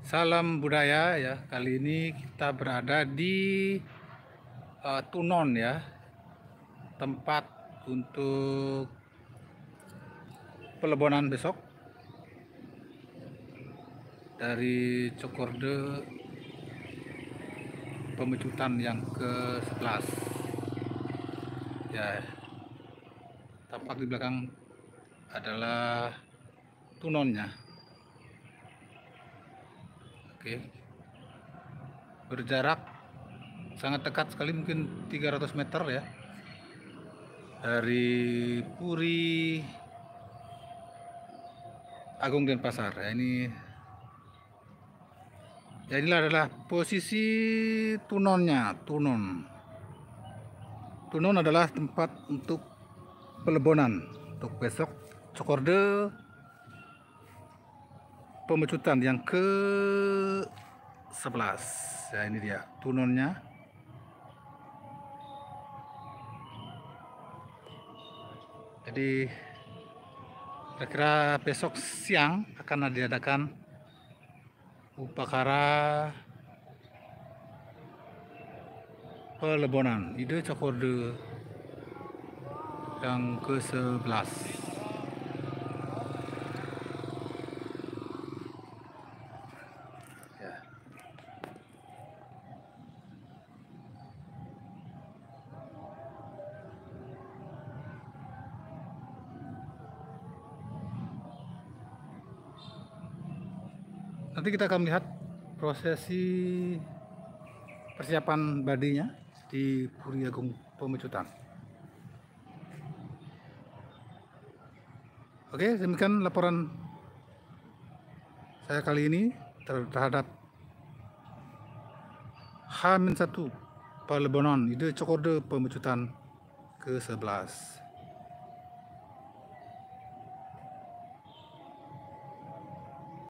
Salam budaya ya. Kali ini kita berada di Tunon ya, tempat untuk pelebonan besok dari Cokorde Pemecutan yang ke-11 ya. Tampak di belakang adalah Tunonnya. Oke, berjarak sangat dekat sekali, mungkin 300 meter ya, dari Puri Agung Denpasar ya. Inilah adalah posisi Tunonnya. Tunon adalah tempat untuk pelebonan untuk besok Cokorde Pemecutan yang ke-11 ya. Ini dia Tunonnya. Jadi kira-kira besok siang akan diadakan upacara pelebonan ide Cokorde yang ke-11 ya. Nanti kita akan melihat prosesi persiapan badinya di Puri Agung Pemecutan. Oke, demikian laporan saya kali ini terhadap H-1 pelebonan ide Cokorde Pemecutan ke-11.